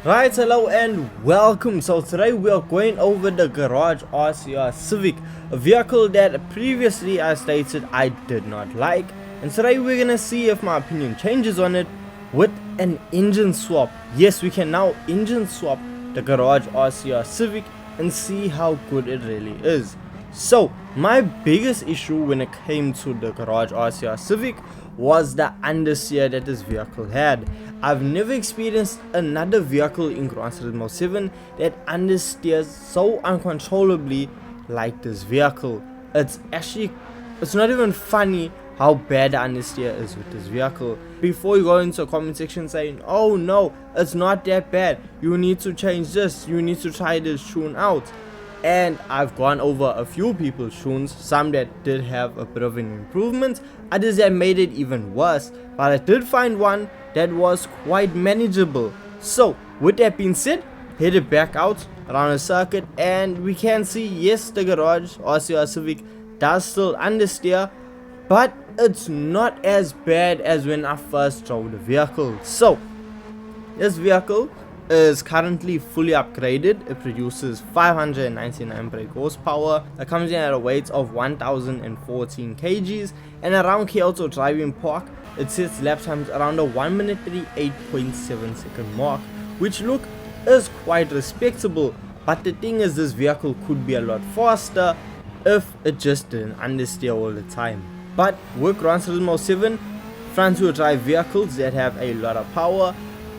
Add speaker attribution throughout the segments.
Speaker 1: Right, hello and welcome. So today we are going over the Garage RCR Civic, a vehicle that previously I stated I did not like, and today we're gonna see if my opinion changes on it with an engine swap. Yes, we can now engine swap the Garage RCR Civic and see how good it really is. So my biggest issue when it came to the Garage RCR Civic was the understeer that this vehicle had. I've never experienced another vehicle in Gran Turismo 7 that understeers so uncontrollably like this vehicle. It's not even funny how bad the understeer is with this vehicle. Before you go into a comment section saying, oh no, it's not that bad, you need to change this, you need to try this tune out. And I've gone over a few people's tunes, some that did have a bit of an improvement, others that made it even worse, but I did find one that was quite manageable. So with that being said, head it back out around the circuit and we can see, yes, the Garage RCR Civic does still understeer, but it's not as bad as when I first drove the vehicle. So this vehicle is currently fully upgraded. It produces 599 brake horsepower. It comes in at a weight of 1014 kgs, and around Kyoto driving park it sets lap times around the 1 minute 38.7 second mark, which look is quite respectable. But the thing is, this vehicle could be a lot faster if it just didn't understeer all the time. But with Gran Turismo 7 front wheel drive vehicles that have a lot of power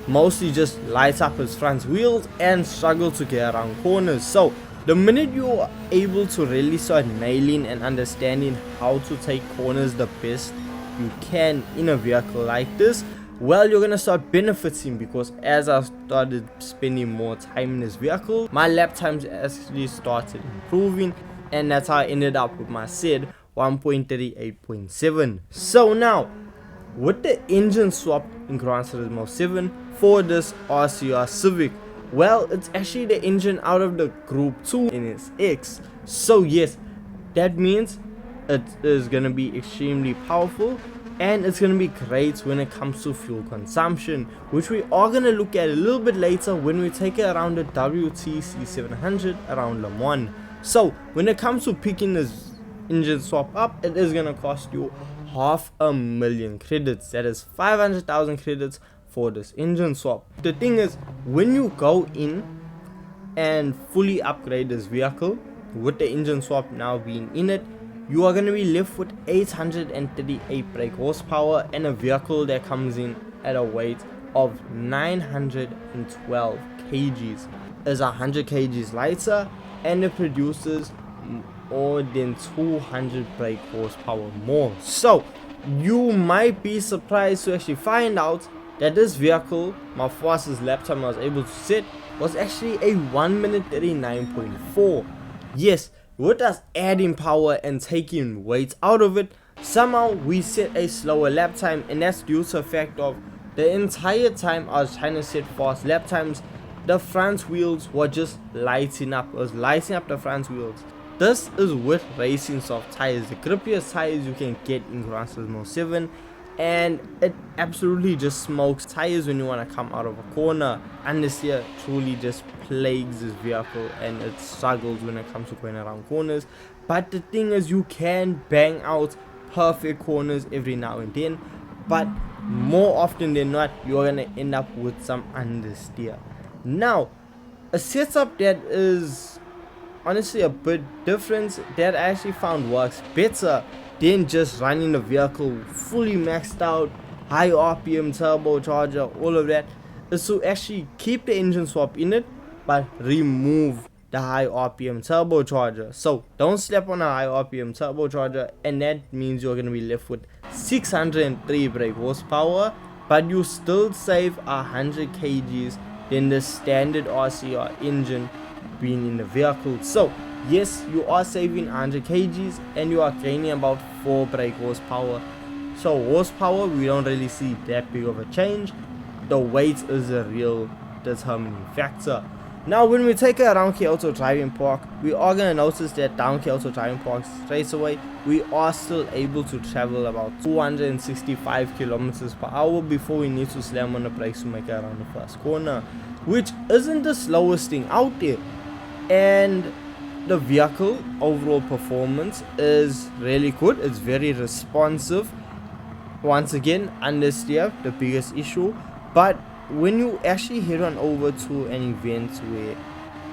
Speaker 1: mostly just lights up his front wheels and struggle to get around corners. So the minute you are able to really start nailing and understanding how to take corners the best you can in a vehicle like this, well, you're gonna start benefiting, because as I started spending more time in this vehicle, my lap times actually started improving, and that's how I ended up with my said 1.38.7. So now with the engine swap in Gran Turismo 7 for this RCR Civic, well, it's actually the engine out of the Group 2 NSX. So yes, that means it is going to be extremely powerful, and it's going to be great when it comes to fuel consumption, which we are going to look at a little bit later when we take it around the WTC 700 around Le Mans. So when it comes to picking this engine swap up, it is going to cost you 500,000 credits. That is 500,000 credits for this engine swap. The thing is, when you go in and fully upgrade this vehicle with the engine swap now being in it, you are going to be left with 838 brake horsepower and a vehicle that comes in at a weight of 912 kgs. Is 100 kgs lighter, and it produces more than 200 brake horsepower more. So you might be surprised to actually find out that this vehicle, my fastest lap time I was able to set was actually a 1 minute 39.4. Yes, with us adding power and taking weight out of it, somehow we set a slower lap time, and that's due to the fact of the entire time I was trying to set fast lap times, the front wheels were just lighting up. It was lighting up the front wheels. This is with racing soft tires, the grippiest tires you can get in Gran Turismo 7, and it absolutely just smokes tires when you want to come out of a corner. Understeer truly just plagues this vehicle, and it struggles when it comes to going around corners. But the thing is, you can bang out perfect corners every now and then, but more often than not, you're gonna end up with some understeer. Now, a setup that is honestly a bit different, that I actually found works better than just running the vehicle fully maxed out, high RPM turbocharger, all of that, is to actually keep the engine swap in it but remove the high RPM turbocharger. So don't slap on a high RPM turbocharger, and that means you're going to be left with 603 brake horsepower, but you still save 100 kgs than the standard RCR engine being in the vehicle. So yes, you are saving 100 kgs and you are gaining about 4 brake horsepower. So horsepower, we don't really see that big of a change. The weight is a real determining factor. Now when we take it around Kyoto Driving Park, we are going to notice that down Kyoto Driving Park straight away, we are still able to travel about 265 kilometers per hour before we need to slam on the brakes to make it around the first corner, which isn't the slowest thing out there. And the vehicle overall performance is really good. It's very responsive. Once again, understeer, the biggest issue. But when you actually head on over to an event where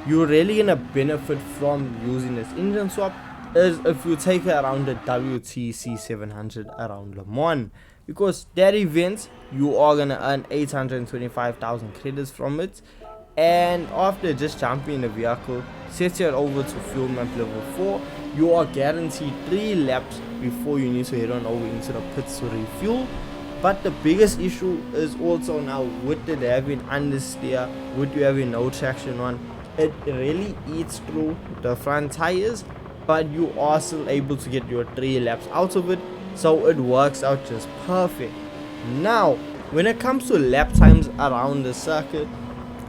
Speaker 1: you're really gonna benefit from using this engine swap is if you take it around the WTC 700 around Le Mans, because that event you are gonna earn 825,000 credits from it, and after just jumping in the vehicle, set it over to fuel map level 4, you are guaranteed 3 laps before you need to head on over into the pits to refuel. But the biggest issue is also now with it having understeer, with you having no traction on, it really eats through the front tires, but you are still able to get your 3 laps out of it, so it works out just perfect. Now when it comes to lap times around the circuit,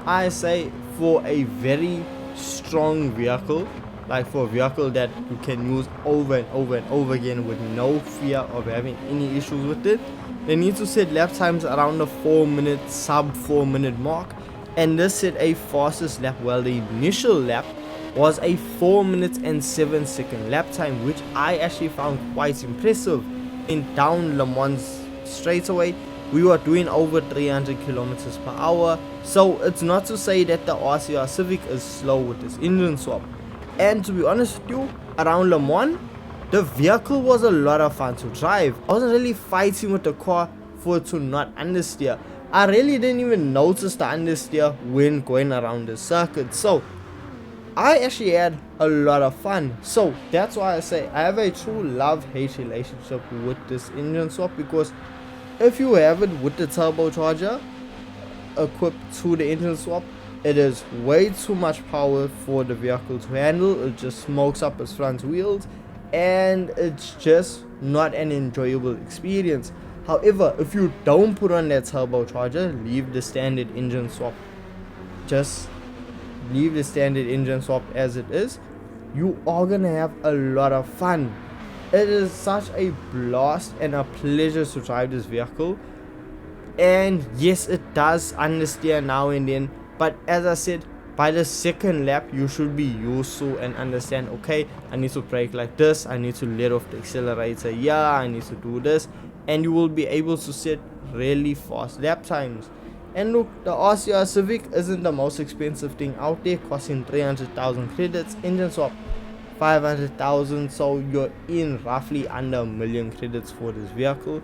Speaker 1: I say for a very strong vehicle, like for a vehicle that you can use over and over and over again with no fear of having any issues with it, they need to set lap times around the 4 minute, sub 4 minute mark. And this set a fastest lap, well the initial lap was a 4 minutes and 7 second lap time, which I actually found quite impressive. In down Le Mans straight away, we were doing over 300 kilometers per hour, so it's not to say that the RCR Civic is slow with this engine swap. And to be honest with you, around Le Mans, the vehicle was a lot of fun to drive. I wasn't really fighting with the car for it to not understeer. I really didn't even notice the understeer when going around the circuit. So I actually had a lot of fun. So that's why I say I have a true love-hate relationship with this engine swap, because if you have it with the turbocharger equipped to the engine swap, it is way too much power for the vehicle to handle. It just smokes up its front wheels and it's just not an enjoyable experience. However, if you don't put on that turbocharger, leave the standard engine swap, just leave the standard engine swap as it is, you are gonna have a lot of fun. It is such a blast and a pleasure to drive this vehicle. And yes, it does understeer now and then, but as I said, by the second lap you should be used to and understand, okay, I need to brake like this, I need to let off the accelerator, yeah, I need to do this, and you will be able to set really fast lap times. And look, the RCR Civic isn't the most expensive thing out there, costing 300,000 credits, engine swap 500,000, so you're in roughly under a million credits for this vehicle.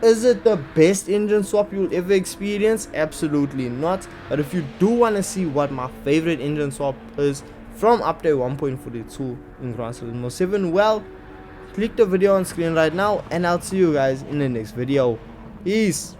Speaker 1: Is it the best engine swap you'll ever experience? Absolutely not. But if you do want to see what my favorite engine swap is from update 1.42 in Gran Turismo 7, well, click the video on screen right now and I'll see you guys in the next video. Peace.